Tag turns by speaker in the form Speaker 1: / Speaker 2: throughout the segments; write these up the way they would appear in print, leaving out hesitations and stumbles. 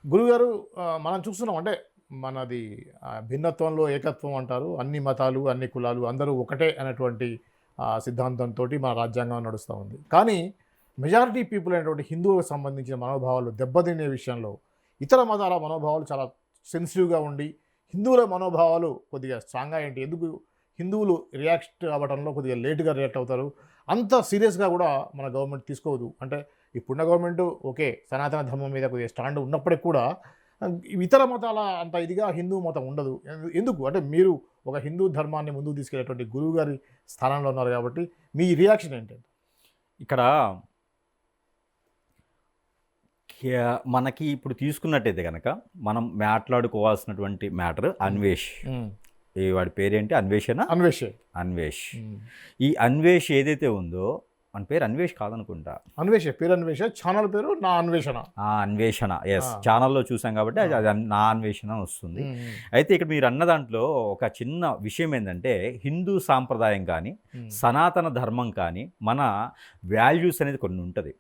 Speaker 1: గురువుగారు మనం చూస్తున్నాం అంటే మనది భిన్నత్వంలో ఏకత్వం అంటారు. అన్ని మతాలు, అన్ని కులాలు అందరూ ఒకటే అనేటువంటి సిద్ధాంతంతోటి మన రాజ్యాంగం నడుస్తా ఉంది. కానీ మెజారిటీ పీపుల్ అయినటువంటి హిందువులకు సంబంధించిన మనోభావాలు దెబ్బతినే విషయంలో ఇతర మతాల మనోభావాలు చాలా సెన్సిటివ్‌గా ఉండి, హిందువుల మనోభావాలు కొద్దిగా స్ట్రాంగ్‌గా ఏంటి? ఎందుకు హిందువులు రియాక్ట్ అవ్వడంలో కొద్దిగా లేట్‌గా రియాక్ట్ అవుతారు? అంత సీరియస్‌గా గూడా మన గవర్నమెంట్ తీసుకోదు. అంటే ఇప్పుడున్న గవర్నమెంటు ఓకే. సనాతన ధర్మం మీద కొద్దిగా స్టాండ్ ఉన్నప్పటికి కూడా ఇతర మతాల అంత ఇదిగా హిందూ మతం ఉండదు. ఎందుకు? అంటే మీరు ఒక హిందూ ధర్మాన్ని ముందుకు తీసుకెళ్ళేటువంటి గురువుగారి స్థానంలో ఉన్నారు కాబట్టి మీ రియాక్షన్ ఏంటండి?
Speaker 2: ఇక్కడ మనకి ఇప్పుడు తీసుకున్నట్టయితే గనక మనం మాట్లాడుకోవాల్సినటువంటి మ్యాటర్ అన్వేష్.
Speaker 1: హ్మ్.
Speaker 2: వాడి పేరేంటి? అన్వేషేనా?
Speaker 1: అన్వేషే.
Speaker 2: అన్వేష్.
Speaker 1: హ్మ్.
Speaker 2: ఈ అన్వేష్ ఏదైతే ఉందో మన పేరు అన్వేష్ కాదనుకుంటా.
Speaker 1: అన్వేషే. పేరు అన్వేషే. ఛానల్ పేరు నా అన్వేషణ.
Speaker 2: అన్వేషణ. యెస్.
Speaker 1: ఆ!
Speaker 2: ఛానల్‌లో చూసాం కాబట్టి
Speaker 1: ఆ!
Speaker 2: అది నా అన్వేషణ వస్తుంది.
Speaker 1: హ్మ్. హ్మ్.
Speaker 2: అయితే ఇక్కడ మీరన్న దాంట్లో ఒక చిన్న విషయం ఏందంటే హిందూ సాంప్రదాయం కానీ,
Speaker 1: హ్మ్.
Speaker 2: సనాతన ధర్మం కానీ, మన వాల్యూస్ అనేది కొన్ని ఉంటది.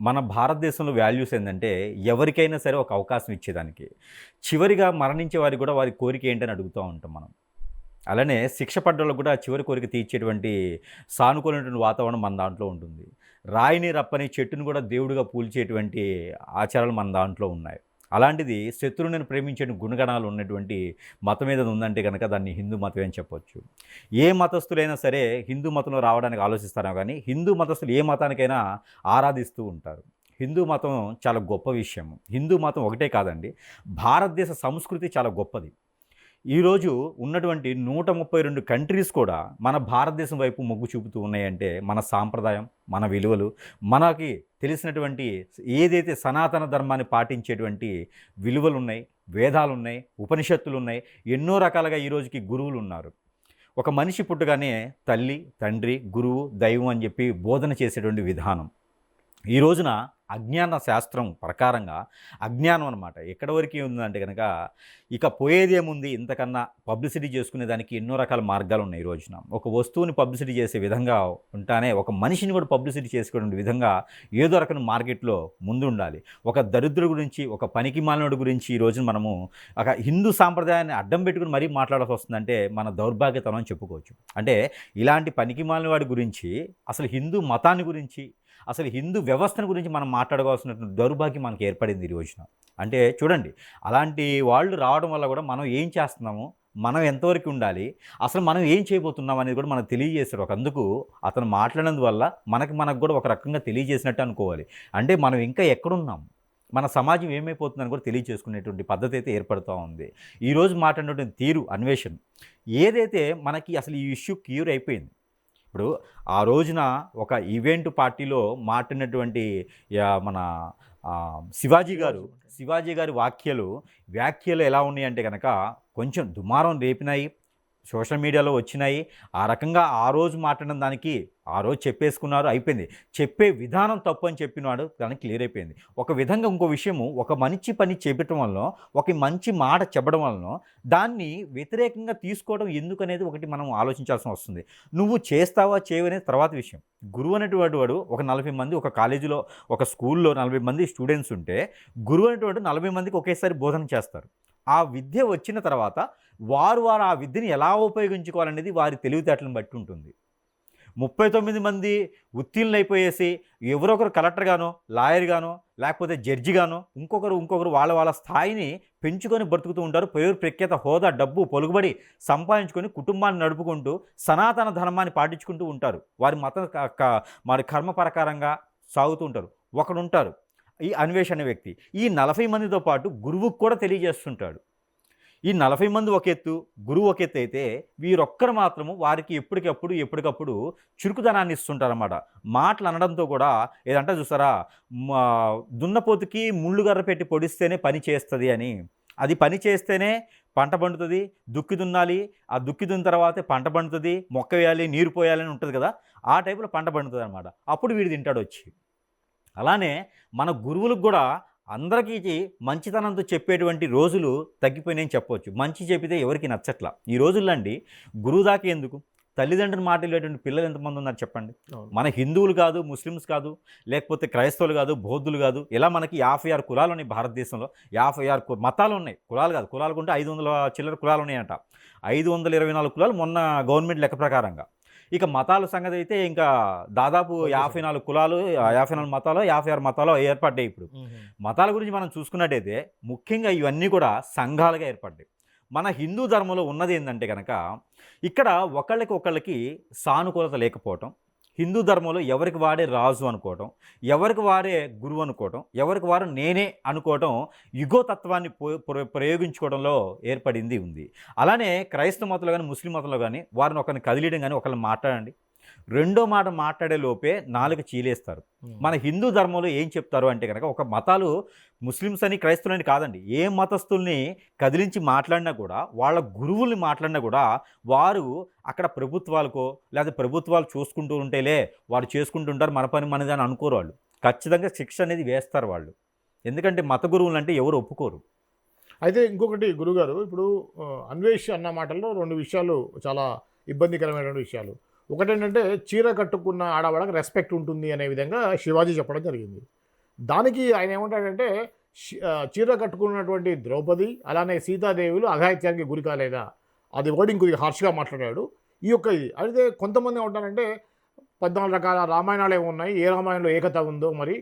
Speaker 2: మన భారతదేశంలో వాల్యూస్ ఏందంటే ఎవరికైనా సరే ఒక అవకాశం ఇచ్చేదానికి. చివరిగా మరణించే వారికి కూడా వారి కోరిక ఏంటని అడుగుతూ ఉంటాం మనం. అలానే శిక్ష పడ్డోళ్ళకి కూడా చివరి కోరిక తీర్చేటువంటి సానుకూలమైనటువంటి వాతావరణం మన దాంట్లో ఉంటుంది. రాయిని, రప్పని, చెట్టుని కూడా దేవుడిగా పూల్చేటువంటి ఆచారాలు మన దాంట్లో ఉన్నాయి. అలాంటిది శత్రువుని ప్రేమించే గుణగణాలు ఉన్నటువంటి మతం ఏదైనా ఉందంటే కనుక దాన్ని హిందూ మతమే అని చెప్పొచ్చు. ఏ మతస్థులైనా సరే హిందూ మతంలో రావడానికి ఆలోచిస్తారో కానీ హిందూ మతస్థులు ఏ మతానికైనా ఆరాధిస్తూ ఉంటారు. హిందూ మతం చాలా గొప్ప విషయం. హిందూ మతం ఒకటే కాదండి, భారతదేశ సంస్కృతి చాలా గొప్పది. ఈరోజు ఉన్నటువంటి 132 కంట్రీస్ కూడా మన భారతదేశం వైపు మొగ్గు చూపుతూ ఉన్నాయంటే మన సాంప్రదాయం, మన విలువలు, మనకి తెలిసినటువంటి ఏదైతే సనాతన ధర్మాన్ని పాటించేటువంటి విలువలున్నాయి, వేదాలున్నాయి, ఉపనిషత్తులున్నాయి, ఎన్నో రకాలుగా ఈ రోజుకి గురువులున్నారు. ఒక మనిషి పుట్టగానే తల్లి, తండ్రి, గురువు, దైవం అని చెప్పి బోధన చేసేటువంటి విధానం. ఈ రోజున అజ్ఞాన శాస్త్రం ప్రకారంగా అజ్ఞానం అనమాట ఎక్కడి వరకు ఉందంటే కనుక ఇక పోయేదేముంది, ఇంతకన్నా పబ్లిసిటీ చేసుకునే దానికి ఎన్నో రకాల మార్గాలు ఉన్నాయి. ఈ రోజున ఒక వస్తువుని పబ్లిసిటీ చేసే విధంగా ఉంటానే ఒక మనిషిని కూడా పబ్లిసిటీ చేసుకునే విధంగా ఏదో రకమైన మార్కెట్లో ముందు ఉండాలి. ఒక దరిద్రుడి గురించి, ఒక పనికి మాలినోడి గురించి ఈ రోజున మనము ఒక హిందూ సాంప్రదాయాన్ని అడ్డం పెట్టుకుని మరీ మాట్లాడాల్సి వస్తుందంటే మన దౌర్భాగ్యతనం అని చెప్పుకోవచ్చు. అంటే ఇలాంటి పనికి మాలిన వాడి గురించి, అసలు హిందూ మతాన్ని గురించి, అసలు హిందూ వ్యవస్థను గురించి మనం మాట్లాడుకోవాల్సినటువంటి దౌర్భాగ్యం మనకి ఏర్పడింది ఈ రోజున. అంటే చూడండి, అలాంటి వాళ్ళు రావడం వల్ల కూడా మనం ఏం చేస్తున్నాము, మనం ఎంతవరకు ఉండాలి, అసలు మనం ఏం చేయబోతున్నాం అనేది కూడా మనకు తెలియజేశారు. అందుకు అతను మాట్లాడినందువల్ల మనకు కూడా ఒక రకంగా తెలియజేసినట్టు అనుకోవాలి. అంటే మనం ఇంకా ఎక్కడున్నాం, మన సమాజం ఏమైపోతుందని కూడా తెలియజేసుకునేటువంటి పద్ధతి అయితే ఏర్పడుతూ ఉంది. ఈరోజు మాట్లాడినటువంటి తీరు అన్వేషణ ఏదైతే మనకి అసలు ఈ ఇష్యూ క్యూర్ అయిపోయింది. ఇప్పుడు ఆ రోజున ఒక ఈవెంట్ పార్టీలో మాట్లాడినటువంటి మన శివాజీ గారి వ్యాఖ్యలు ఎలా ఉన్నాయంటే కనుక కొంచెం దుమారం రేపినాయి, సోషల్ మీడియాలో వచ్చినాయి. ఆ రకంగా ఆ రోజు మాట్లాడిన దానికి ఆ రోజు చెప్పేసుకున్నారు, అయిపోయింది. చెప్పే విధానం తప్పు అని చెప్పినాడు, దానికి క్లియర్ అయిపోయింది. ఒక విధంగా ఇంకో విషయము, ఒక మంచి పని చెప్పటం వలన, ఒక మంచి మాట చెప్పడం వలన దాన్ని వ్యతిరేకంగా తీసుకోవడం ఎందుకనేది ఒకటి మనం ఆలోచించాల్సి వస్తుంది. నువ్వు చేస్తావా చేయవనేది తర్వాత విషయం. గురువు అనేటువంటి వాడు ఒక 40 మంది, ఒక కాలేజీలో ఒక స్కూల్లో 40 మంది స్టూడెంట్స్ ఉంటే గురువు అనేటువంటి 40 మందికి ఒకేసారి బోధన చేస్తారు. ఆ విద్య వచ్చిన తర్వాత వారు ఆ విద్యని ఎలా ఉపయోగించుకోవాలనేది వారి తెలివితేటలను బట్టి ఉంటుంది. 39 మంది ఉత్తీర్ణులైపోయేసి ఎవరొకరు కలెక్టర్ గానో, లాయర్ గానో, లేకపోతే జడ్జి గానో, ఇంకొకరు వాళ్ళ స్థాయిని పెంచుకొని బ్రతుకుతూ ఉంటారు. పేరు ప్రఖ్యాత, హోదా, డబ్బు, పలుకుబడి సంపాదించుకొని కుటుంబాన్ని నడుపుకుంటూ సనాతన ధర్మాన్ని పాటించుకుంటూ ఉంటారు. వారి వారి కర్మ ప్రకారంగా సాగుతూ ఉంటారు. ఒకడుంటారు ఈ అన్వేష్ అనే వ్యక్తి. ఈ 40 మందితో పాటు గురువుకు కూడా తెలియజేస్తుంటాడు. ఈ 40 మంది ఒక ఎత్తు, గురువు ఒక ఎత్తు అయితే వీరొక్కరు మాత్రము వారికి ఎప్పటికప్పుడు చురుకుదనాన్ని ఇస్తుంటారన్నమాట. మాటలు అనడంతో కూడా ఏదంటే చూసారా, దున్నపోతుకి ముళ్ళుగర్ర పెట్టి పొడిస్తేనే పని చేస్తుంది అని. అది పని చేస్తేనే పంట పండుతుంది, దుక్కి దున్నాలి, ఆ దుక్కి దున్న తర్వాతే పంట పండుతుంది, మొక్క వేయాలి, నీరు పోయాలని ఉంటుంది కదా, ఆ టైపులో పంట పండుతుంది అనమాట. అప్పుడు వీడు తింటాడు వచ్చి. అలానే మన గురువులకు కూడా అందరికీ మంచితనంతో చెప్పేటువంటి రోజులు తగ్గిపోయినాయని చెప్పవచ్చు. మంచి చెప్పితే ఎవరికి నచ్చట్లా ఈ రోజుల్లో అండి. గురువు దాకా ఎందుకు, తల్లిదండ్రుల మాట వెళ్ళేటువంటి పిల్లలు ఎంతమంది ఉన్నారు చెప్పండి.
Speaker 1: అవును.
Speaker 2: మన హిందువులు కాదు, ముస్లిమ్స్ కాదు, లేకపోతే క్రైస్తవులు కాదు, బౌద్ధులు కాదు, ఇలా మనకి 56 కులాలు ఉన్నాయి భారతదేశంలో. 56 మతాలు ఉన్నాయి, కులాలు కాదు. కులాలు కొంటే 500 చిల్లర కులాలు ఉన్నాయంట. 524 కులాలు మొన్న గవర్నమెంట్ లెక్క ప్రకారంగా. ఇక మతాల సంగతి అయితే ఇంకా దాదాపు 54 కులాలు, 54 మతాలు, 56 మతాలు ఏర్పడ్డాయి ఇప్పుడు. మతాల గురించి మనం చూసుకున్నట్టయితే ముఖ్యంగా ఇవన్నీ కూడా సంఘాలుగా ఏర్పడ్డాయి. మన హిందూ ధర్మంలో ఉన్నది ఏంటంటే కనుక ఇక్కడ ఒకళ్ళకి సానుకూలత లేకపోవటం, హిందూ ధర్మంలో ఎవరికి వాడే రాజు అనుకోవటం, ఎవరికి వారే గురువు అనుకోవటం, ఎవరికి వారు నేనే అనుకోవటం, యుగో తత్వాన్ని ప్రయోగించుకోవడంలో ఏర్పడింది ఉంది. అలానే క్రైస్తవ మతంలో కానీ, ముస్లిం మతంలో కానీ వారిని ఒకరిని కదిలియడం కానీ, ఒకరిని మాట్లాడండి, రెండో మాట మాట్లాడే లోపే నాలుగు చీలేస్తారు. మన హిందూ ధర్మంలో ఏం చెప్తారు అంటే కనుక, ఒక మతాలు ముస్లిమ్స్ అని క్రైస్తవులని కాదండి, ఏ మతస్థుల్ని కదిలించి మాట్లాడినా కూడా, వాళ్ళ గురువుల్ని మాట్లాడినా కూడా వారు అక్కడ ప్రభుత్వాలకో లేదా ప్రభుత్వాలు చూసుకుంటూ ఉంటేలే వారు చేసుకుంటుంటారు, మన పని మనది అని అనుకోరు. వాళ్ళు ఖచ్చితంగా శిక్ష అనేది వేస్తారు వాళ్ళు. ఎందుకంటే మత గురువులు అంటే ఎవరు ఒప్పుకోరు.
Speaker 1: అయితే ఇంకొకటి గురుగారు, ఇప్పుడు అన్వేష్ అన్న మాటల్లో 2 విషయాలు చాలా ఇబ్బందికరమైనటువంటి విషయాలు. ఒకటేంటంటే చీర కట్టుకున్న ఆడవాళ్ళకి రెస్పెక్ట్ ఉంటుంది అనే విధంగా శివాజీ చెప్పడం జరిగింది. దానికి ఆయన ఏమంటాడంటే చీర కట్టుకున్నటువంటి ద్రౌపది అలానే సీతాదేవులు అఘాయిత్యానికి గురి కాలేదా, అది వర్డింగ్ కొద్దిగా హార్ష్గా మాట్లాడాడు. ఈ యొక్క ఇది అయితే కొంతమంది ఏమంటారంటే 14 రకాల రామాయణాలు ఏమి ఉన్నాయి, ఏ రామాయణంలో ఏకత ఉందో మరి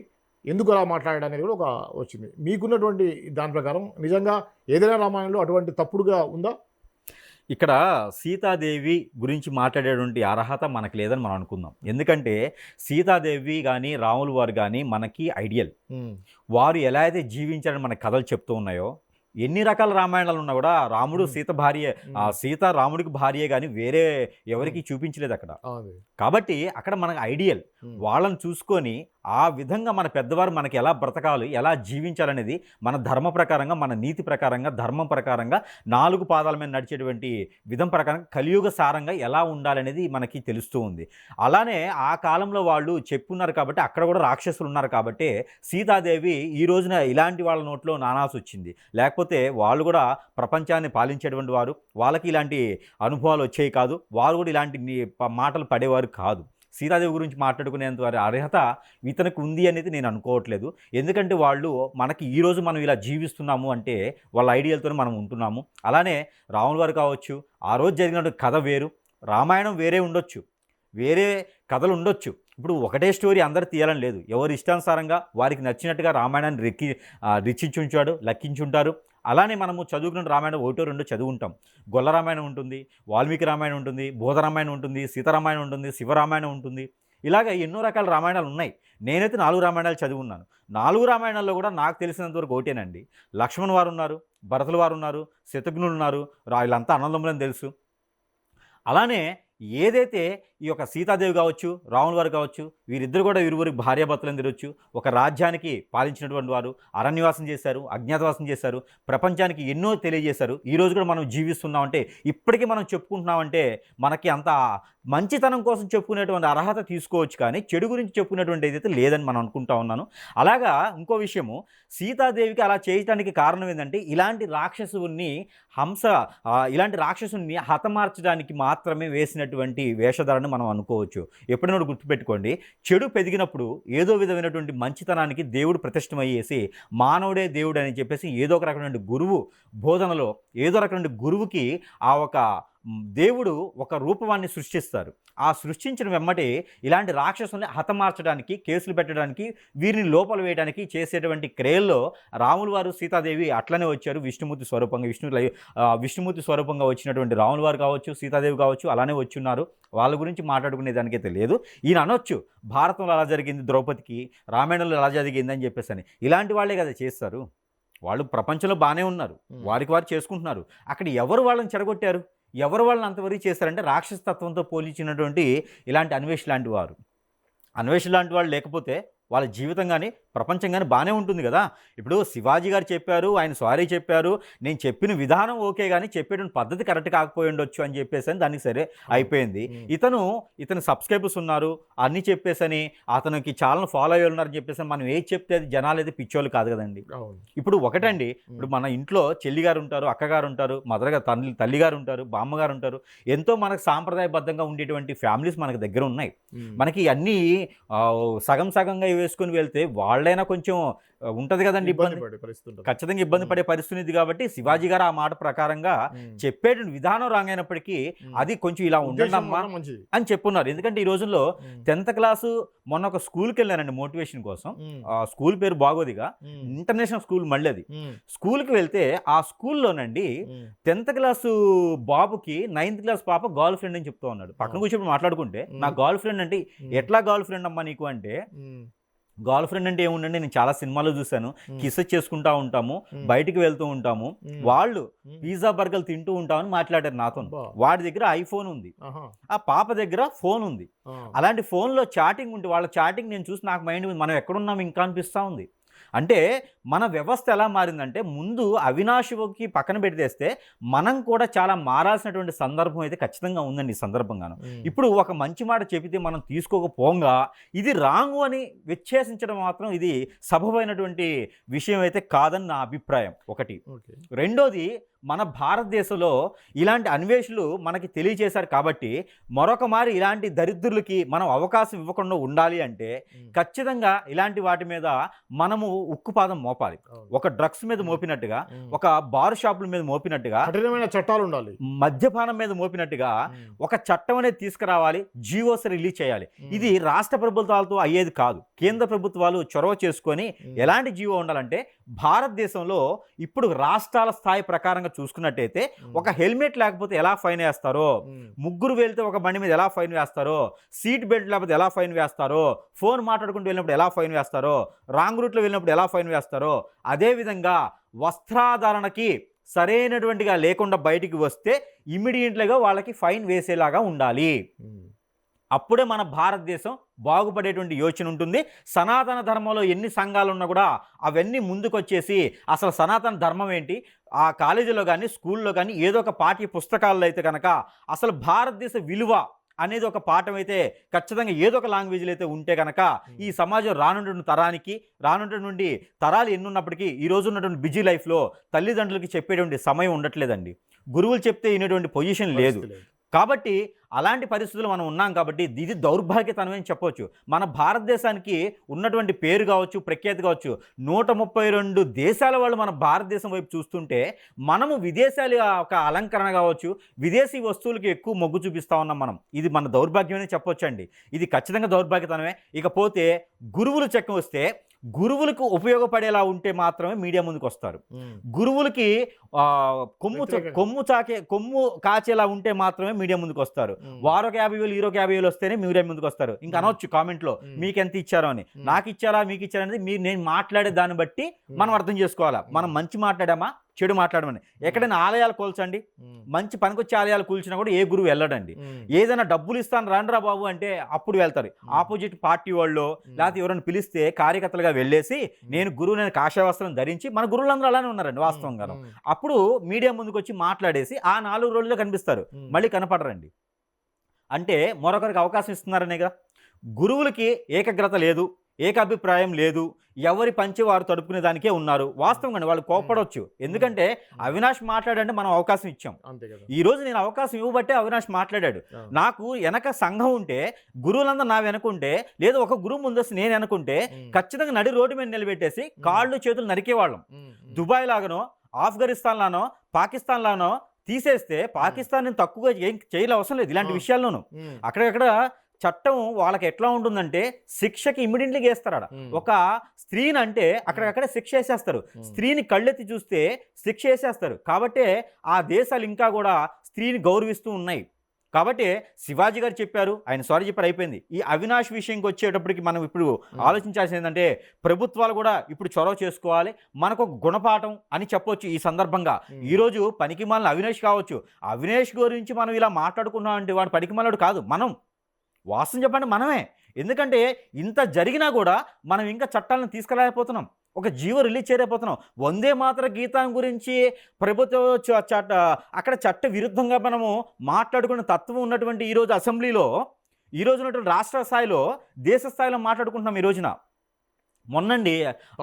Speaker 1: ఎందుకు అలా మాట్లాడాడు అనేది కూడా ఒక వచ్చింది. మీకున్నటువంటి దాని ప్రకారం నిజంగా ఏదైనా రామాయణంలో అటువంటి తప్పుడుగా ఉందా?
Speaker 2: ఇక్కడ సీతాదేవి గురించి మాట్లాడేటువంటి అర్హత మనకు లేదని మనం అనుకుందాం. ఎందుకంటే సీతాదేవి కానీ, రాములు వారు కానీ మనకి ఐడియల్. వారు ఎలా అయితే జీవించారని మన కథలు చెప్తూ ఉన్నాయో, ఎన్ని రకాల రామాయణాలు ఉన్నా కూడా రాముడు సీత భార్య, సీత రాముడికి భార్యే కానీ వేరే ఎవరికి చూపించలేదు అక్కడ. కాబట్టి అక్కడ మనకు ఐడియల్. వాళ్ళని చూసుకొని ఆ విధంగా మన పెద్దవారు మనకి ఎలా బ్రతకాలి, ఎలా జీవించాలనేది మన ధర్మ ప్రకారంగా, మన నీతి ప్రకారంగా, ధర్మం ప్రకారంగా, 4 పాదాల మీద నడిచేటువంటి విధం ప్రకారంగా కలియుగ సారంగా ఎలా ఉండాలనేది మనకి తెలుస్తూ ఉంది. అలానే ఆ కాలంలో వాళ్ళు చెప్పున్నారు కాబట్టి అక్కడ కూడా రాక్షసులు ఉన్నారు కాబట్టి సీతాదేవి ఈ రోజున ఇలాంటి వాళ్ళ నోట్లో నానాల్సి వచ్చింది. లేకపోతే వాళ్ళు కూడా ప్రపంచాన్ని పాలించేటువంటి వారు, వాళ్ళకి ఇలాంటి అనుభవాలు వచ్చేవి కాదు, వారు కూడా ఇలాంటి మాటలు పడేవారు కాదు. సీతాదేవి గురించి మాట్లాడుకునేంత వారి అర్హత ఇతనికి ఉంది అనేది నేను అనుకోవట్లేదు. ఎందుకంటే వాళ్ళు మనకి ఈరోజు మనం ఇలా జీవిస్తున్నాము అంటే వాళ్ళ ఐడియాలతోనే మనం ఉంటున్నాము. అలానే రాముల వారు కావచ్చు, ఆ రోజు జరిగిన కథ వేరు, రామాయణం వేరే ఉండొచ్చు, వేరే కథలు ఉండొచ్చు. ఇప్పుడు ఒకటే స్టోరీ అందరు తీయాలని లేదు. ఎవరి ఇష్టానుసారంగా వారికి నచ్చినట్టుగా రామాయణాన్ని రిచించుంటాడు, లెక్కించుంటారు. అలానే మనము చదువుకున్న రామాయణం 1-2 చదువుకుంటాం. గొల్ల రామాయణం ఉంటుంది, వాల్మీకి రామాయణం ఉంటుంది, బోధ రామాయణం ఉంటుంది, సీతారామాయణం ఉంటుంది, శివరామాయణం ఉంటుంది. ఇలాగ ఎన్నో రకాల రామాయణాలు ఉన్నాయి. నేనైతే 4 రామాయణాలు చదివి ఉన్నాను. 4 రామాయణాల్లో కూడా నాకు తెలిసినంతవరకు ఒకటేనండి, లక్ష్మణ్ వారు ఉన్నారు, భరతుల వారు ఉన్నారు, శత్రుఘ్నులు ఉన్నారు, వీళ్ళంతా అన్నదమ్ములని తెలుసు. అలానే ఏదైతే ఈ యొక్క సీతాదేవి కావచ్చు, రాముల వారు కావచ్చు, వీరిద్దరు కూడా ఇరువురి భార్యాభర్తలను తిరగచ్చు. ఒక రాజ్యానికి పాలించినటువంటి వారు అరణ్యవాసం చేశారు, అజ్ఞాతవాసం చేశారు, ప్రపంచానికి ఎన్నో తెలియజేశారు. ఈరోజు కూడా మనం జీవిస్తున్నామంటే, ఇప్పటికీ మనం చెప్పుకుంటున్నామంటే మనకి అంత మంచితనం కోసం చెప్పుకునేటువంటి అర్హత తీసుకోవచ్చు, కానీ చెడు గురించి చెప్పుకునేటువంటి ఏదైతే లేదని మనం అనుకుంటా ఉన్నాను. అలాగా ఇంకో విషయము, సీతాదేవికి అలా చేయటానికి కారణం ఏంటంటే ఇలాంటి రాక్షసుని ఇలాంటి రాక్షసుని హతమార్చడానికి మాత్రమే వేసినటువంటి వేషధారణ మనం అనుకోవచ్చు. ఎప్పుడైనా గుర్తుపెట్టుకోండి, చెడు పెరిగినప్పుడు ఏదో విధమైనటువంటి మంచితనానికి దేవుడు ప్రతిష్టమయ్యేసి మానవుడే దేవుడు అని చెప్పేసి ఏదో ఒక రకమైన గురువు బోధనలో ఏదో రకమైన గురువుకి ఆ ఒక దేవుడు ఒక రూపవాన్ని సృష్టిస్తారు. ఆ సృష్టించిన వెమ్మటే ఇలాంటి రాక్షసుల్ని హతమార్చడానికి, కేసులు పెట్టడానికి, వీరిని లోపల వేయడానికి చేసేటువంటి క్రియల్లో రాముల వారు, సీతాదేవి అట్లనే వచ్చారు. విష్ణుమూర్తి స్వరూపంగా విష్ణుమూర్తి స్వరూపంగా వచ్చినటువంటి రాముల వారు కావచ్చు, సీతాదేవి కావచ్చు అలానే వచ్చున్నారు. వాళ్ళ గురించి మాట్లాడుకునే దానికైతే లేదు. ఈయన అనొచ్చు భారతంలో అలా జరిగింది, ద్రౌపదికి రామాయణంలో ఎలా జరిగింది అని చెప్పేసి అని. ఇలాంటి వాళ్ళే కదా చేస్తారు. వాళ్ళు ప్రపంచంలో బాగానే ఉన్నారు, వారికి వారు చేసుకుంటున్నారు. అక్కడ ఎవరు వాళ్ళని చెడగొట్టారు, ఎవరు వాళ్ళని అంతవరకు చేస్తారంటే రాక్షస తత్వంతో పోల్చినటువంటి ఇలాంటి అన్వేష్ లాంటి వారు. అన్వేష్ లాంటి వాళ్ళు లేకపోతే వాళ్ళ జీవితం కానీ ప్రపంచం కానీ బాగానే ఉంటుంది కదా. ఇప్పుడు శివాజీ గారు చెప్పారు, ఆయన సారీ చెప్పారు, నేను చెప్పిన విధానం ఓకే కానీ చెప్పేటువంటి పద్ధతి కరెక్ట్ కాకపోయి ఉండొచ్చు అని చెప్పేసి అని దానికి సరే అయిపోయింది. ఇతను సబ్స్క్రైబర్స్ ఉన్నారు అన్నీ చెప్పేసని అతనికి ఛానల్ ఫాలో అయ్యి ఉన్నారని చెప్పేసి మనం ఏది చెప్తే అది జనాలు అయితే పిచ్చోళ్ళు కాదు కదండి. ఇప్పుడు ఒకటండి, ఇప్పుడు మన ఇంట్లో చెల్లి గారు ఉంటారు, అక్కగారు ఉంటారు, మదర్ గారు తల్లి గారు ఉంటారు, బామ్మగారు ఉంటారు, ఎంతో మనకు సాంప్రదాయబద్ధంగా ఉండేటువంటి ఫ్యామిలీస్ మనకు దగ్గర ఉన్నాయి. మనకి అన్నీ సగం సగంగా వేసుకుని వెళ్తే వాళ్ళైనా కొంచెం ఉంటది కదండి, ఇబ్బంది, ఖచ్చితంగా ఇబ్బంది పడే పరిస్థితి. కాబట్టి శివాజీ గారు ఆ మాట ప్రకారంగా చెప్పేటువంటి విధానం రాంగ్ అయినప్పటికీ అది కొంచెం ఇలా ఉండమ్మా అని చెప్పున్నారు. ఎందుకంటే ఈ రోజుల్లో 10th క్లాసు మొన్న ఒక స్కూల్కి వెళ్ళానండి మోటివేషన్ కోసం. ఆ స్కూల్ పేరు బాగోదిగా, ఇంటర్నేషనల్ స్కూల్ మళ్ళీ అది. స్కూల్కి వెళ్తే ఆ స్కూల్లోనండి 10th క్లాసు బాబుకి 9th క్లాస్ పాప గర్ల్ ఫ్రెండ్ అని చెప్తూ ఉన్నాడు. పక్కన కూర్చొని మాట్లాడుకుంటే నా గర్ల్ ఫ్రెండ్ అంటే ఎట్లా గర్ల్ ఫ్రెండ్ అమ్మా నీకు అంటే, గర్ల్ ఫ్రెండ్ అంటే ఏముండండి, నేను చాలా సినిమాలో చూశాను, కిస్ చేసుకుంటా ఉంటాము, బయటికి వెళ్తూ ఉంటాము, వాళ్ళు పిజ్జా బర్గర్లు తింటూ ఉంటామని మాట్లాడారు నాతో. వాడి దగ్గర ఐఫోన్ ఉంది, ఆ పాప దగ్గర ఫోన్ ఉంది. అలాంటి ఫోన్లో చాటింగ్ ఉంటే వాళ్ళ చాటింగ్ నేను చూసి నాకు మైండ్ మనం ఎక్కడున్నాం ఇంకా అనిపిస్తూ ఉంది. అంటే మన వ్యవస్థ ఎలా మారిందంటే, ముందు అవినాష్కి పక్కన పెట్టేస్తే మనం కూడా చాలా మారాల్సినటువంటి సందర్భం అయితే ఖచ్చితంగా ఉందండి ఈ సందర్భంగాను. ఇప్పుడు ఒక మంచి మాట చెబితే మనం తీసుకోకపోగా ఇది రాంగు అని విచ్ఛేసించడం మాత్రం ఇది సబబైనటువంటి విషయం అయితే కాదని నా అభిప్రాయం ఒకటి. రెండోది, మన భారతదేశంలో ఇలాంటి అన్వేషణలు మనకి తెలియజేశారు కాబట్టి మరొక మారి ఇలాంటి దరిద్రులకి మనం అవకాశం ఇవ్వకుండా ఉండాలి అంటే ఖచ్చితంగా ఇలాంటి వాటి మీద మనము ఉక్కుపాదం మోపాలి. ఒక డ్రగ్స్ మీద మోపినట్టుగా, ఒక బార్ షాపుల మీద మోపినట్టుగా,
Speaker 1: కఠినమైన చట్టాలు ఉండాలి,
Speaker 2: మద్యపానం మీద మోపినట్టుగా ఒక చట్టం అనేది తీసుకురావాలి, జీవోస్ రిలీజ్ చేయాలి. ఇది రాష్ట్ర ప్రభుత్వాలతో అయ్యేది కాదు. కేంద్ర ప్రభుత్వాలు చొరవ చేసుకొని ఎలాంటి జీవో ఉండాలంటే, భారతదేశంలో ఇప్పుడు రాష్ట్రాల స్థాయి ప్రకారంగా చూసుకున్నట్టయితే ఒక హెల్మెట్ లేకపోతే ఎలా ఫైన్ వేస్తారో, ముగ్గురు వెళ్తే ఒక బండి మీద ఎలా ఫైన్ వేస్తారో, సీట్ బెల్ట్ లేకపోతే ఎలా ఫైన్ వేస్తారో, ఫోన్ మాట్లాడుకుంటూ వెళ్ళినప్పుడు ఎలా ఫైన్ వేస్తారో, రాంగ్ రూట్లో వెళ్ళినప్పుడు ఎలా ఫైన్ వేస్తారో, అదేవిధంగా వస్త్రాధారణకి సరైనటువంటిగా లేకుండా బయటికి వస్తే ఇమ్మీడియట్లీగా వాళ్ళకి ఫైన్ వేసేలాగా ఉండాలి. అప్పుడే మన భారతదేశం బాగుపడేటువంటి యోచన ఉంటుంది. సనాతన ధర్మంలో ఎన్ని సంఘాలు ఉన్నా కూడా అవన్నీ ముందుకొచ్చేసి అసలు సనాతన ధర్మం ఏంటి, ఆ కాలేజీలో కానీ స్కూల్లో కానీ ఏదో ఒక పాఠ్య పుస్తకాల్లో అయితే కనుక అసలు భారతదేశ విలువ అనేది ఒక పాఠం అయితే ఖచ్చితంగా ఏదో ఒక లాంగ్వేజ్లో అయితే ఉంటే కనుక ఈ సమాజం రానున్నటువంటి తరాలు ఎన్నున్నప్పటికీ ఈ రోజు ఉన్నటువంటి బిజీ లైఫ్లో తల్లిదండ్రులకి చెప్పేటువంటి సమయం ఉండట్లేదండి. గురువులు చెప్తే వినేటువంటి పొజిషన్ లేదు. కాబట్టి అలాంటి పరిస్థితులు మనం ఉన్నాం. కాబట్టి ఇది దౌర్భాగ్యతనమని చెప్పవచ్చు. మన భారతదేశానికి ఉన్నటువంటి పేరు కావచ్చు, ప్రఖ్యాతి కావచ్చు, 132 దేశాల వాళ్ళు మన భారతదేశం వైపు చూస్తుంటే మనము విదేశాల ఒక అలంకరణ కావచ్చు, విదేశీ వస్తువులకి ఎక్కువ మొగ్గు చూపిస్తూ ఉన్నాం మనం. ఇది మన దౌర్భాగ్యమని చెప్పొచ్చు అండి. ఇది ఖచ్చితంగా దౌర్భాగ్యతనమే. ఇకపోతే గురువులు చెక్క వస్తే, గురువులకు ఉపయోగపడేలా ఉంటే మాత్రమే మీడియా ముందుకు వస్తారు. గురువులకి కొమ్ము కాచేలా ఉంటే మాత్రమే మీడియా ముందుకు వస్తారు. వారొక 50,000 ఈరోక 50,000 వస్తేనే మీడియా ముందుకు వస్తారు. ఇంకా అనొచ్చు కామెంట్లో మీకు ఎంత ఇచ్చారో అని. నాకు ఇచ్చారా మీకు ఇచ్చారా అనేది నేను మాట్లాడే దాన్ని బట్టి మనం అర్థం చేసుకోవాలా. మనం మంచి మాట్లాడామా చెడు మాట్లాడమని. ఎక్కడైనా ఆలయాలు కూల్చండి, మంచి పనికొచ్చే ఆలయాలు కూల్చినా కూడా ఏ గురువు వెళ్ళడండి. ఏదైనా డబ్బులు ఇస్తాను రాండ్రా బాబు అంటే అప్పుడు వెళ్తారు. ఆపోజిట్ పార్టీ వాళ్ళు లేకపోతే ఎవరైనా పిలిస్తే కార్యకర్తలుగా వెళ్ళేసి నేను గురువు, నేను కాషాయవస్త్రం ధరించి, మన గురువులందరూ అలానే ఉన్నారండి వాస్తవంగా. అప్పుడు మీడియా ముందుకు వచ్చి మాట్లాడేసి ఆ 4 రోజుల్లో కనిపిస్తారు, మళ్ళీ కనపడరండి. అంటే మరొకరికి అవకాశం ఇస్తున్నారనే కదా. గురువులకి ఏకాగ్రత లేదు, ఏకాభిప్రాయం లేదు, ఎవరి పంచి వారు తడుపుకునే దానికే ఉన్నారు. వాస్తవంగా వాళ్ళు కోపడవచ్చు. ఎందుకంటే అవినాష్ మాట్లాడంటే మనం అవకాశం ఇచ్చాం. ఈ రోజు నేను అవకాశం ఇవ్వబట్టే అవినాష్ మాట్లాడాడు. నాకు వెనక సంఘం ఉంటే, గురువులందరూ నా వెనకుంటే, లేదా ఒక గురువు ముందొస్తే నేను వెనకుంటే ఖచ్చితంగా నడి రోడ్డు మీద నిలబెట్టేసి కాళ్ళు చేతులు నరికేవాళ్ళం. దుబాయ్ లాగానో, ఆఫ్ఘనిస్తాన్ లానో, పాకిస్తాన్ లానో తీసేస్తే పాకిస్తాన్ తక్కువగా ఏం చేయలే అవసరం లేదు. ఇలాంటి విషయాల్లోనూ అక్కడక్కడ చట్టం వాళ్ళకి ఎట్లా ఉంటుందంటే శిక్షకి ఇమ్మీడియట్లీగా వేస్తారట. ఒక స్త్రీని అంటే అక్కడక్కడే శిక్ష వేసేస్తారు. స్త్రీని కళ్ళెత్తి చూస్తే శిక్ష వేసేస్తారు. కాబట్టి ఆ దేశాలు ఇంకా కూడా స్త్రీని గౌరవిస్తూ ఉన్నాయి. కాబట్టి శివాజీ గారు చెప్పారు, ఆయన సారీ చెప్పారు, అయిపోయింది. ఈ అవినాష్ విషయంకి వచ్చేటప్పటికి మనం ఇప్పుడు ఆలోచించాల్సింది ఏంటంటే ప్రభుత్వాలు కూడా ఇప్పుడు చొరవ చేసుకోవాలి. మనకు ఒక గుణపాఠం అని చెప్పొచ్చు ఈ సందర్భంగా. ఈరోజు పనికిమాలిన అవినాష్ కావచ్చు, అవినాష్ గురించి మనం ఇలా మాట్లాడుకున్నాం అంటే వాడు పనికిమాలినోడు కాదు. మనం వాస్తవం చెప్పండి, మనమే ఎందుకంటే ఇంత జరిగినా కూడా మనం ఇంకా చట్టాలను తీసుకురాలేకపోతున్నాం, ఒక జీవో రిలీజ్ చేయలేకపోతున్నాం. వందే మాతర గీతం గురించి ప్రభుత్వం అక్కడ చట్ట విరుద్ధంగా మనము మాట్లాడుకునే తత్వం ఉన్నటువంటి ఈరోజు అసెంబ్లీలో, ఈరోజు ఉన్నటువంటి రాష్ట్ర స్థాయిలో, దేశ స్థాయిలో మాట్లాడుకుంటున్నాం. ఈ రోజున మొన్నండి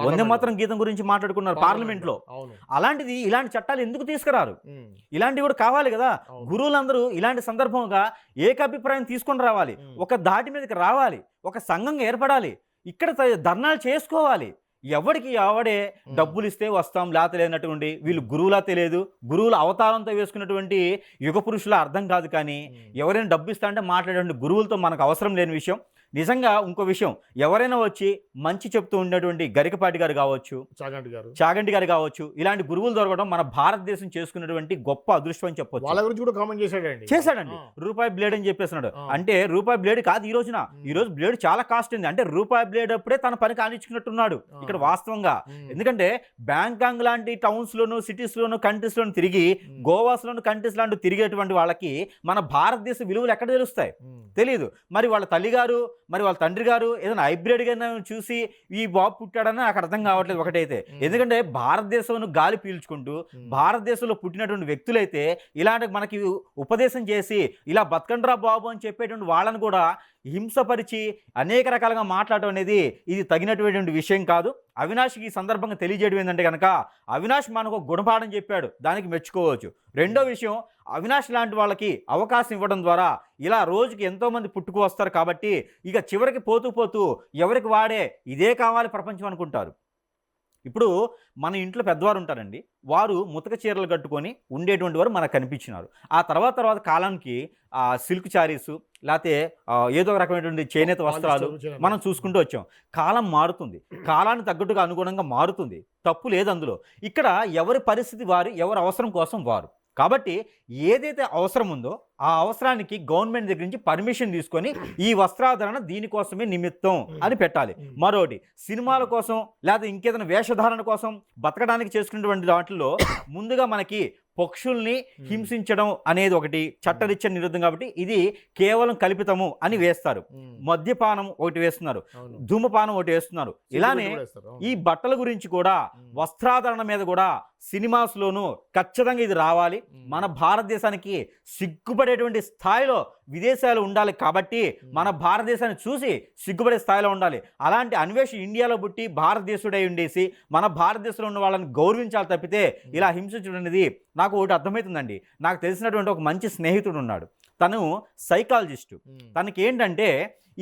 Speaker 2: వందే మాతరం గీతం గురించి మాట్లాడుకున్నారు పార్లమెంట్లో. అలాంటిది ఇలాంటి చట్టాలు ఎందుకు తీసుకురారు? ఇలాంటివి కూడా కావాలి కదా. గురువులందరూ ఇలాంటి సందర్భంగా ఏకాభిప్రాయం తీసుకొని రావాలి, ఒక దాటి మీదకి రావాలి, ఒక సంఘంగా ఏర్పడాలి, ఇక్కడ ధర్నాలు చేసుకోవాలి. ఎవరికి ఎవడే డబ్బులు ఇస్తే వస్తాం లేత లేనటువంటి వీళ్ళు గురువులా తెలియదు, గురువుల అవతారంతో వేసుకున్నటువంటి యుగ పురుషుల అర్థం కాదు. కానీ ఎవరైనా డబ్బు ఇస్తా అంటే మాట్లాడే గురువులతో మనకు అవసరం లేని విషయం. నిజంగా ఇంకో విషయం, ఎవరైనా వచ్చి మంచి చెప్తూ ఉన్నటువంటి గరికపాటి గారు కావచ్చు, చాగంటి గారు కావచ్చు, ఇలాంటి గురువులు దొరకడం మన భారతదేశం చేసుకున్నటువంటి గొప్ప అదృష్టం అని చెప్పొచ్చు.
Speaker 1: వాళ్ళ గురించి కూడా కామెంట్
Speaker 2: చేశాడండి. రూపాయి బ్లేడ్ అని చెప్పేస్తున్నాడు. అంటే రూపాయి బ్లేడ్ కాదు ఈ రోజున, ఈ రోజు బ్లేడ్ చాలా కాస్ట్ ఉంది. అంటే రూపాయి బ్లేడ్ అప్పుడే తన పని కానిచ్చుకున్నట్టున్నాడు ఇక్కడ వాస్తవంగా. ఎందుకంటే బ్యాంకాంగ్ లాంటి టౌన్స్ లోను, సిటీస్ లోను, కంట్రీస్ లోను తిరిగి, గోవాస్ లోను, కంట్రీస్ లాంటి తిరిగేటువంటి వాళ్ళకి మన భారతదేశ విలువలు ఎక్కడ తెలుస్తాయి? తెలియదు. మరి వాళ్ళ తల్లిగారు, మరి వాళ్ళ తండ్రి గారు ఏదైనా హైబ్రిడ్గా చూసి ఈ బాబు పుట్టాడని నాకు అర్థం కావట్లేదు ఒకటైతే. ఎందుకంటే భారతదేశంలో గాలి పీల్చుకుంటూ భారతదేశంలో పుట్టినటువంటి వ్యక్తులైతే ఇలాంటి మనకి ఉపదేశం చేసి ఇలా బతకండ్రా బాబు అని చెప్పేటువంటి వాళ్ళని కూడా హింసపరిచి అనేక రకాలుగా మాట్లాడటం అనేది ఇది తగినటువంటి విషయం కాదు. అవినాష్కి ఈ సందర్భంగా తెలియజేయడం ఏంటంటే కనుక, అవినాష్ మనకు గుణపాఠం చెప్పాడు, దానికి మెచ్చుకోవచ్చు. రెండో విషయం, అవినాష్ లాంటి వాళ్ళకి అవకాశం ఇవ్వడం ద్వారా ఇలా రోజుకి ఎంతోమంది పుట్టుకు వస్తారు. కాబట్టి ఇక చివరికి పోతూ పోతూ ఎవరికి వాడే ఇదే కావాలి ప్రపంచం అనుకుంటారు. ఇప్పుడు మన ఇంట్లో పెద్దవారు ఉంటారండి, వారు ముతక చీరలు కట్టుకొని ఉండేటువంటి వారు మనకు కనిపించినారు. ఆ తర్వాత కాలానికి సిల్క్ శారీసు లేకపోతే ఏదో ఒక రకమైనటువంటి చేనేత వస్త్రాలు మనం చూసుకుంటూ వచ్చాం. కాలం మారుతుంది, కాలానికి తగ్గట్టుగా అనుగుణంగా మారుతుంది, తప్పు లేదు అందులో. ఇక్కడ ఎవరి పరిస్థితి వారు, ఎవరి అవసరం కోసం వారు. కాబట్టి ఏదైతే అవసరం ఉందో ఆ అవసరానికి గవర్నమెంట్ దగ్గర నుంచి పర్మిషన్ తీసుకొని ఈ వస్త్రాధరణ దీనికోసమే నిమిత్తం అని పెట్టాలి. మరోటి సినిమాల కోసం లేదా ఇంకేదైనా వేషధారణ కోసం బతకడానికి చేసుకునేటువంటి వాటిల్లో ముందుగా మనకి పక్షుల్ని హింసించడం అనేది ఒకటి చట్టరీత్యా నిరుద్ధం. కాబట్టి ఇది కేవలం కల్పితము అని వేస్తారు. మద్యపానం ఒకటి వేస్తున్నారు, ధూమపానం ఒకటి వేస్తున్నారు. ఇలానే ఈ బట్టల గురించి కూడా, వస్త్రాధరణ మీద కూడా సినిమాస్లోనూ ఖచ్చితంగా ఇది రావాలి. మన భారతదేశానికి సిగ్గుపడేటువంటి స్థాయిలో విదేశాలు ఉండాలి. కాబట్టి మన భారతదేశాన్ని చూసి సిగ్గుపడే స్థాయిలో ఉండాలి. అలాంటి అన్వేషణ ఇండియాలో పుట్టి భారతదేశుడై ఉండేసి మన భారతదేశంలో ఉన్న వాళ్ళని గౌరవించాలి తప్పితే ఇలా హింసించడం అనేది నాకు ఒకటి అర్థమవుతుందండి. నాకు తెలిసినటువంటి ఒక మంచి స్నేహితుడు ఉన్నాడు, తను సైకాలజిస్టు. తనకి ఏంటంటే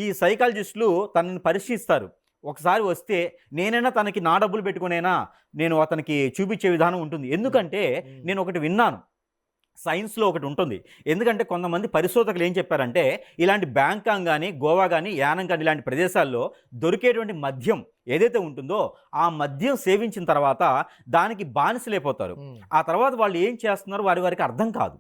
Speaker 2: ఈ సైకాలజిస్టులు తనని పరీక్షిస్తారు. ఒకసారి వస్తే నేనైనా తనకి నా డబ్బులు పెట్టుకునైనా నేను అతనికి చూపించే విధానం ఉంటుంది. ఎందుకంటే నేను ఒకటి విన్నాను, సైన్స్లో ఒకటి ఉంటుంది. ఎందుకంటే కొంతమంది పరిశోధకులు ఏం చెప్పారంటే, ఇలాంటి బ్యాంకాంగ్ కానీ, గోవా కానీ, యానం కానీ ఇలాంటి ప్రదేశాల్లో దొరికేటువంటి మద్యం ఏదైతే ఉంటుందో ఆ మద్యం సేవించిన తర్వాత దానికి బానిసలైపోతారు. ఆ తర్వాత వాళ్ళు ఏం చేస్తున్నారో వారికి అర్థం కాదు.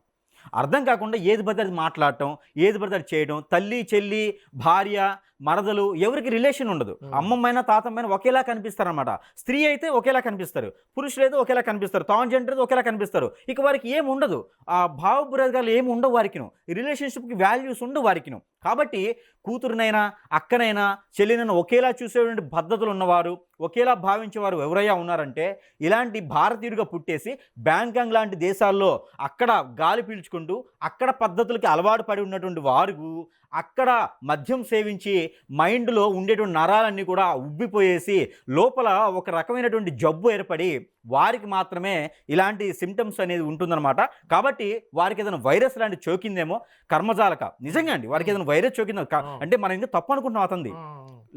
Speaker 2: అర్థం కాకుండా ఏది పడితే అది మాట్లాడటం, ఏది పడితే అది చేయడం. తల్లి, చెల్లి, భార్య, మరదలు ఎవరికి రిలేషన్ ఉండదు. అమ్మమ్మైన తాతమ్మైన ఒకేలా కనిపిస్తారనమాట. స్త్రీ అయితే ఒకేలా కనిపిస్తారు, పురుషులు అయితే ఒకేలా కనిపిస్తారు, ట్రాన్స్జెండర్ అయితే ఒకేలా కనిపిస్తారు. ఇక వారికి ఏమి ఉండదు, ఆ భావబురాగాలు ఏమి ఉండవు వారికిను, రిలేషన్షిప్కి వాల్యూస్ ఉండవు వారికిను. కాబట్టి కూతురునైనా, అక్కనైనా, చెల్లినైనా ఒకేలా చూసేటువంటి పద్ధతులు ఉన్నవారు, ఒకేలా భావించేవారు ఎవరైనా ఉన్నారంటే ఇలాంటి భారతీయుడిగా పుట్టేసి బ్యాంకాంగ్ లాంటి దేశాల్లో అక్కడ గాలి పీల్చుకుంటూ అక్కడ పద్ధతులకి అలవాటు పడి ఉన్నటువంటి వారు అక్కడ మద్యం సేవించి మైండ్లో ఉండేటువంటి నరాలన్నీ కూడా ఉబ్బిపోయేసి లోపల ఒక రకమైనటువంటి జబ్బు ఏర్పడి వారికి మాత్రమే ఇలాంటి సిమ్టమ్స్ అనేది ఉంటుందన్నమాట. కాబట్టి వారికి ఏదైనా వైరస్ లాంటి చోకిందేమో కర్మజాలక. నిజంగా అండి, వారికి ఏదైనా వైరస్ చోకిందో అంటే మనం ఇంకా తప్పు అనుకుంటున్నాం, అతనిది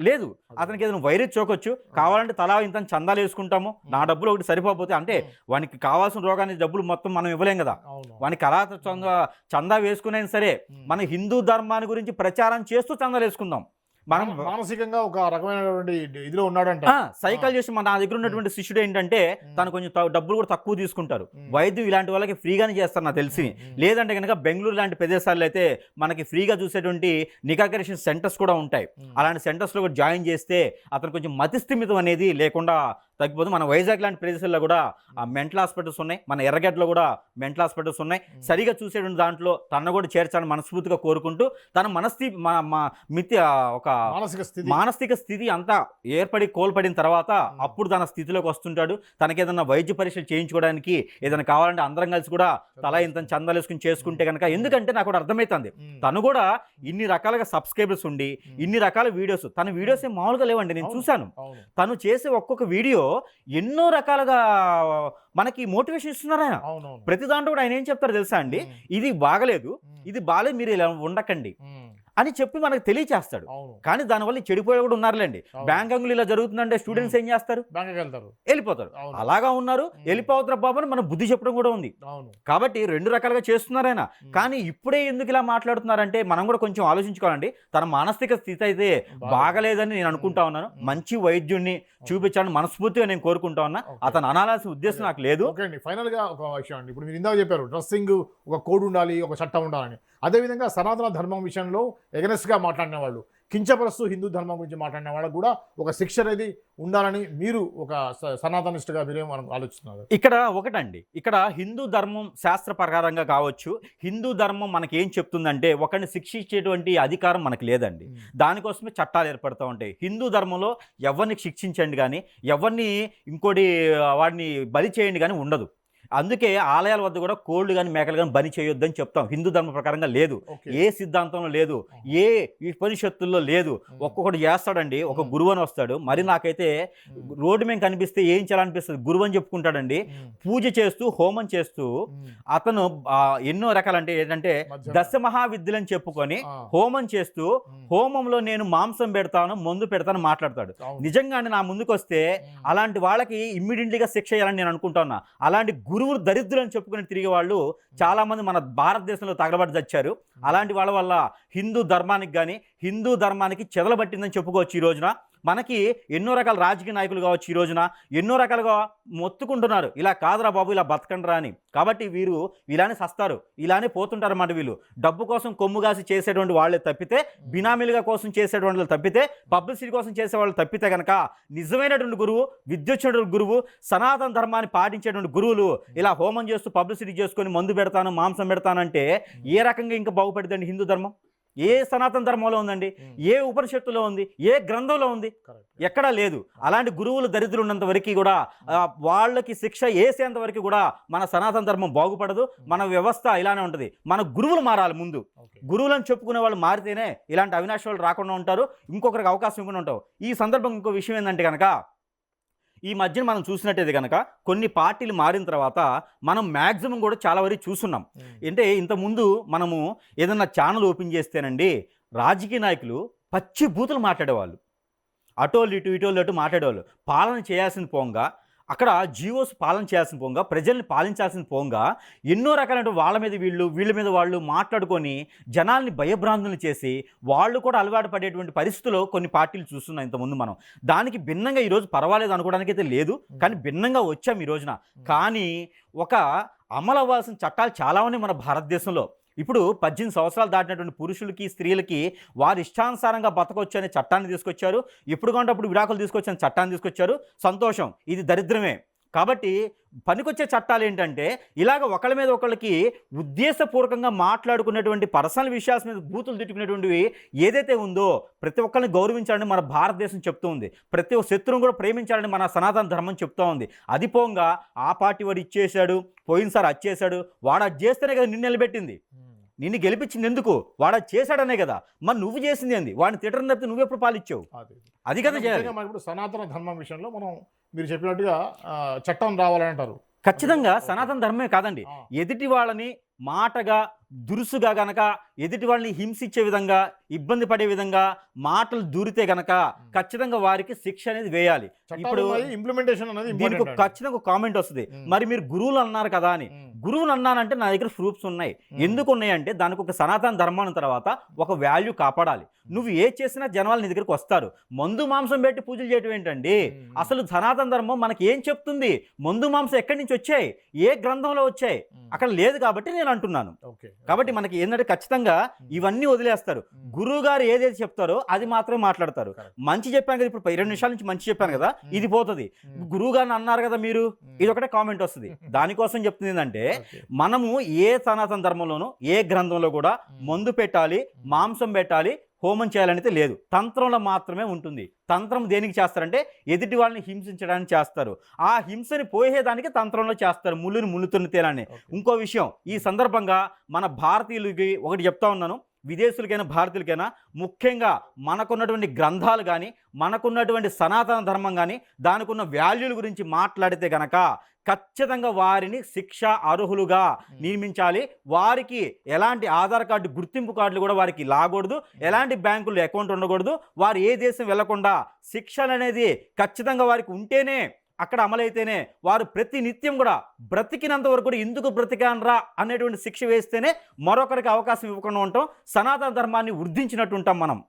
Speaker 2: లేదు. అతనికి ఏదైనా వైరస్ చోకొచ్చు, కావాలంటే తలా ఇంత చందాలు వేసుకుంటాము, నా డబ్బులు ఒకటి సరిపోతే. అంటే వానికి కావాల్సిన రోగానికి డబ్బులు మొత్తం మనం ఇవ్వలేం కదా. వానికి అలా చందా వేసుకునేది సరే, మన హిందూ ధర్మాన్ని గురించి ప్రచారం చేస్తూ చందాలు వేసుకుందాం. మనం
Speaker 1: మానసికంగా ఒక రకమైనటువంటి ఇదిలో ఉన్నాడంట.
Speaker 2: సైకాలజిస్ట్ నా దగ్గర ఉన్నటువంటి శిష్యుడు ఏంటంటే తను కొంచెం డబ్బులు కూడా తక్కువ తీసుకుంటారు. వైద్యం ఇలాంటి వాళ్ళకి ఫ్రీగానే చేస్తారు నాకు తెలిసి. లేదంటే కనుక బెంగళూరు లాంటి ప్రదేశాల్లో అయితే మనకి ఫ్రీగా చూసేటువంటి నిఘా కరెక్షన్ సెంటర్స్ కూడా ఉంటాయి. అలాంటి సెంటర్స్లో కూడా జాయిన్ చేస్తే అతను కొంచెం మతిస్థిమితం అనేది లేకుండా తగ్గిపోతుంది. మన వైజాగ్ లాంటి ప్రదేశాల్లో కూడా మెంటల్ హాస్పిటల్స్ ఉన్నాయి, మన ఎర్రగడ్డలో కూడా మెంటల్ హాస్పిటల్స్ ఉన్నాయి. సరిగా చూసేటువంటి దాంట్లో తన కూడా చేర్చాలని మనస్ఫూర్తిగా కోరుకుంటూ తన ఒక మానసిక స్థితి అంతా ఏర్పడి కోల్పడిన తర్వాత అప్పుడు తన స్థితిలోకి వస్తుంటాడు. తనకి ఏదైనా వైద్య పరీక్షలు చేయించుకోవడానికి ఏదైనా కావాలంటే అందరం కలిసి కూడా తల ఇంత చందాలు వేసుకుని చేసుకుంటే కనుక, ఎందుకంటే నాకు కూడా అర్థమవుతుంది తను కూడా ఇన్ని రకాలుగా సబ్స్క్రైబర్స్ ఉండి ఇన్ని రకాల వీడియోస్, తన వీడియోస్ ఏం మామూలుగా లేవండి, నేను చూశాను. తను చేసే ఒక్కొక్క వీడియో ఎన్నో రకాలుగా మనకి మోటివేషన్ ఇస్తున్నారు ఆయన. ప్రతి దాంట్లో కూడా ఆయన ఏం చెప్తారో తెలుసా అండి, ఇది బాగలేదు, ఇది బాగలేదు, మీరు ఇలా ఉండకండి అని చెప్పి మనకు తెలియచేస్తాడు. కానీ దానివల్ల చెడిపోయే కూడా ఉన్నారులేండి. బ్యాంకాంగ్లో ఇలా జరుగుతుందంటే స్టూడెంట్స్ ఏం చేస్తారు, వెళ్ళిపోతారు. అలాగా ఉన్నారు, వెళ్ళిపోతారు బాబు అని మనం బుద్ధి చెప్పడం కూడా ఉంది. కాబట్టి రెండు రకాలుగా చేస్తున్నారు ఆయన. కానీ ఇప్పుడే ఎందుకు ఇలా మాట్లాడుతున్నారంటే మనం కూడా కొంచెం ఆలోచించుకోవాలండి. తన మానసిక స్థితి అయితే బాగలేదని నేను అనుకుంటా ఉన్నాను. మంచి వైద్యుడిని చూపించాలని మనస్ఫూర్తిగా నేను కోరుకుంటా ఉన్నా. అతను అనాల్సిన ఉద్దేశం నాకు లేదు.
Speaker 1: ఫైనల్ గా ఒక విషయం అండి, ఇప్పుడు మీరు ఇందాక చెప్పారు డ్రెస్సింగ్ ఒక కోడ్ ఉండాలి, ఒక చట్టం ఉండాలని. అదేవిధంగా సనాతన ధర్మం విషయంలో ఎగనెస్ట్గా మాట్లాడిన వాళ్ళు, కించపరుస్తూ హిందూ ధర్మం గురించి మాట్లాడిన వాళ్ళకు కూడా ఒక శిక్ష అనేది ఉండాలని మీరు ఒక సనాతనిస్ట్గా మీరేం ఆలోచిస్తున్నారు?
Speaker 2: ఇక్కడ ఒకటండి, ఇక్కడ హిందూ ధర్మం శాస్త్ర ప్రకారంగా కావచ్చు, హిందూ ధర్మం మనకి ఏం చెప్తుందంటే ఒకరిని శిక్షించేటువంటి అధికారం మనకు లేదండి. దానికోసమే చట్టాలు ఏర్పడుతూ ఉంటాయి. హిందూ ధర్మంలో ఎవరిని శిక్షించండి కానీ, ఎవరిని ఇంకోటి వాడిని బలి చేయండి కానీ ఉండదు. అందుకే ఆలయాల వద్ద కూడా కోళ్ళు కానీ మేకలు కానీ బలి చేయొద్దని చెప్తాం. హిందూ ధర్మ ప్రకారంగా లేదు, ఏ సిద్ధాంతంలో లేదు, ఏ ఉపనిషత్తుల్లో లేదు. ఒక్కొక్కటి చేస్తాడండి, ఒక గురువు అని వస్తాడు. మరి నాకైతే రోడ్డు మేము కనిపిస్తే ఏం చేయాలనిపిస్తుంది, గురువు అని చెప్పుకుంటాడండి. పూజ చేస్తూ హోమం చేస్తూ అతను ఎన్నో రకాలంటే ఏంటంటే దశమహావిద్యలని చెప్పుకొని హోమం చేస్తూ హోమంలో నేను మాంసం పెడతాను, మందు పెడతాను మాట్లాడతాడు. నిజంగానే నా ముందుకు వస్తే అలాంటి వాళ్ళకి ఇమ్మీడియట్లీగా శిక్ష చేయాలని నేను అనుకుంటున్నా. అలాంటి గురువులు దరిద్రులని చెప్పుకుని తిరిగే వాళ్ళు చాలామంది మన భారతదేశంలో తగలబడి చచ్చారు. అలాంటి వాళ్ళ వల్ల హిందూ ధర్మానికి కానీ హిందూ ధర్మానికి చెదలబట్టిందని చెప్పుకోవచ్చు. ఈ రోజున మనకి ఎన్నో రకాల రాజకీయ నాయకులు కావచ్చు, ఈ రోజున ఎన్నో రకాలుగా మొత్తుకుంటున్నారు, ఇలా కాదురా బాబు, ఇలా బతకండ్రా అని. కాబట్టి వీరు ఇలానే సస్తారు, ఇలానే పోతుంటారు అన్నమాట. వీళ్ళు డబ్బు కోసం కొమ్ముగాసి చేసేటువంటి వాళ్ళే తప్పితే, బినామీలుగా కోసం చేసేటువంటి వాళ్ళు తప్పితే, పబ్లిసిటీ కోసం చేసేవాళ్ళు తప్పితే కనుక నిజమైనటువంటి గురువు, విద్యుచ్చినటువంటి గురువు, సనాతన ధర్మాన్ని పాటించేటువంటి గురువులు ఇలా హోమం చేస్తూ పబ్లిసిటీ చేసుకొని మందు పెడతాను, మాంసం పెడతానంటే ఏ రకంగా ఇంకా బాగుపడుతుంది హిందూ ధర్మం? ఏ సనాతన ధర్మంలో ఉందండి? ఏ ఉపనిషత్తులో ఉంది? ఏ గ్రంథంలో ఉంది? ఎక్కడా లేదు. అలాంటి గురువులు దరిద్రులు ఉన్నంత వరకు కూడా వాళ్ళకి శిక్ష వేసేంత వరకు కూడా మన సనాతన ధర్మం బాగుపడదు. మన వ్యవస్థ ఇలానే ఉంటుంది. మన గురువులు మారాలి. ముందు గురువులను చెప్పుకునే వాళ్ళు మారితేనే ఇలాంటి అవినాశ వాళ్ళు రాకుండా ఉంటారు, ఇంకొకరికి అవకాశం ఇవ్వకుండా ఉంటారు. ఈ సందర్భం ఇంకో విషయం ఏంటంటే కనుక, ఈ మధ్యన మనం చూసినట్టయితే కనుక కొన్ని పార్టీలు మారిన తర్వాత మనం మ్యాక్సిమం కూడా చాలా వరకు చూస్తున్నాం. అంటే ఇంతకుముందు మనము ఏదన్నా ఛానల్ ఓపెన్ చేస్తేనండి రాజకీయ నాయకులు పచ్చి బూతులు మాట్లాడేవాళ్ళు, అటోళ్ళు ఇటు ఇటోళ్ళు అటు మాట్లాడేవాళ్ళు. పాలన చేయాల్సిన పోంగా అక్కడ జీవోస్ పాలన చేయాల్సిన పోంగా, ప్రజల్ని పాలించాల్సిన పోంగా ఎన్నో రకాలైన వాళ్ళ మీద వీళ్ళ మీద వాళ్ళు మాట్లాడుకొని జనాల్ని భయభ్రాంతులు చేసి వాళ్ళు కూడా అలవాటు పడేటువంటి పరిస్థితుల్లో కొన్ని పార్టీలు చూస్తున్నాం ఇంతకుముందు మనం. దానికి భిన్నంగా ఈరోజు పర్వాలేదు అనుకోవడానికైతే లేదు, కానీ భిన్నంగా వచ్చాం ఈ రోజున. కానీ ఒక అమలు అవ్వాల్సిన చట్టాలు చాలా ఉన్నాయి మన భారతదేశంలో. ఇప్పుడు 18 సంవత్సరాలు దాటినటువంటి పురుషులకి, స్త్రీలకి వారి ఇష్టానుసారంగా బతకొచ్చు అనే చట్టాన్ని తీసుకొచ్చారు. ఎప్పుడు కంటే అప్పుడు విడాకులు తీసుకొచ్చని చట్టాన్ని తీసుకొచ్చారు. సంతోషం, ఇది దరిద్రమే. కాబట్టి పనికొచ్చే చట్టాలు ఏంటంటే ఇలాగ ఒకళ్ళ మీద ఒకళ్ళకి ఉద్దేశపూర్వకంగా మాట్లాడుకునేటువంటి పర్సనల్ విషయాల మీద బూతులు తిట్టుకునేటువంటివి ఏదైతే ఉందో ప్రతి ఒక్కరిని గౌరవించాలని మన భారతదేశం చెప్తూ ఉంది. ప్రతి ఒక్క శత్రువును కూడా ప్రేమించాలని మన సనాతన ధర్మం చెప్తూ ఉంది. అది పోంగా ఆ పార్టీ వాడు ఇచ్చేశాడు, పోయినసారి అది చేశాడు, వాడు అది చేస్తేనే కదా నిన్ను నిలబెట్టింది, నిన్ను గెలిపించింది ఎందుకు, వాడు అది చేశాడనే కదా. మరి నువ్వు చేసింది ఏంది? వాడిని తిట్టడం తప్పితే నువ్వెప్పుడు పాలిచ్చావు? అది కదా చేయాలి.
Speaker 1: ఇప్పుడు సనాతన ధర్మం విషయంలో మనం మీరు చెప్పినట్టుగా చట్టం రావాలని అంటారు.
Speaker 2: ఖచ్చితంగా సనాతన ధర్మమే కాదండి, ఎదుటి వాళ్ళని మాటగా దురుసుగా గనక ఎదుటి వాళ్ళని హింసించే విధంగా, ఇబ్బంది పడే విధంగా మాటలు దూరితే గనక ఖచ్చితంగా వారికి శిక్ష అనేది వేయాలి.
Speaker 1: ఇప్పుడు ఇంప్లిమెంటేషన్ అనేది
Speaker 2: దీనికి ఖచ్చితంగా ఒక కామెంట్ వస్తుంది, మరి మీరు గురువులు అన్నారు కదా అని. గురువుని అన్నానంటే నా దగ్గర ప్రూఫ్స్ ఉన్నాయి. ఎందుకు ఉన్నాయంటే దానికి ఒక సనాతన ధర్మం తర్వాత ఒక వాల్యూ కాపాడాలి. నువ్వు ఏ చేసినా జనాలు నీ దగ్గరికి వస్తారు. మందు మాంసం పెట్టి పూజలు చేయటం ఏంటండి? అసలు సనాతన ధర్మం మనకి ఏం చెప్తుంది? మందు మాంసం ఎక్కడి నుంచి వచ్చాయి? ఏ గ్రంథంలో వచ్చాయి? అక్కడ లేదు కాబట్టి నేను అంటున్నాను. కాబట్టి మనకి ఏంటంటే ఖచ్చితంగా ఇవన్నీ వదిలేస్తారు. గురువు గారు ఏదైతే చెప్తారో అది మాత్రమే మాట్లాడతారు. మంచి చెప్పాను కదా, ఇప్పుడు 2 నిమిషాల నుంచి మంచి చెప్పాను కదా, ఇది పోతుంది. గురువు గారిని అన్నారు కదా మీరు, ఇది ఒకటే కామెంట్ వస్తుంది. దానికోసం చెప్తుంది ఏంటంటే మనము ఏ సనాతన ధర్మంలోనూ ఏ గ్రంథంలో కూడా మందు పెట్టాలి, మాంసం పెట్టాలి, హోమం చేయాలనేది లేదు. తంత్రంలో మాత్రమే ఉంటుంది. తంత్రం దేనికి చేస్తారంటే ఎదుటి వాళ్ళని హింసించడానికి చేస్తారు. ఆ హింసని పోయేదానికి తంత్రంలో చేస్తారు, ముళ్ళుని ముళ్ళుతున్న తేలని. ఇంకో విషయం ఈ సందర్భంగా మన భారతీయులకి ఒకటి చెప్తా ఉన్నాను, విదేశీయులకైనా భారతీయులకైనా ముఖ్యంగా మనకున్నటువంటి గ్రంథాలు కానీ మనకున్నటువంటి సనాతన ధర్మం కానీ దానికి ఉన్న వాల్యూల గురించి మాట్లాడితే గనక ఖచ్చితంగా వారిని శిక్ష అర్హులుగా నియమించాలి. వారికి ఎలాంటి ఆధార్ కార్డు గుర్తింపు కార్డులు కూడా వారికి లాగకూడదు, ఎలాంటి బ్యాంకుల్లో అకౌంట్ ఉండకూడదు, వారు ఏ దేశం వెళ్లకుండా శిక్షలు అనేది ఖచ్చితంగా వారికి ఉంటేనే అక్కడ అమలైతేనే వారు ప్రతి నిత్యం కూడా బ్రతికినంత వరకు కూడా ఎందుకు బ్రతికానరా అనేటువంటి శిక్ష వేస్తేనే మరొకరికి అవకాశం ఇవ్వకుండా ఉంటాం. సనాతన ధర్మాన్ని వృద్ధించినట్టు ఉంటాం మనం.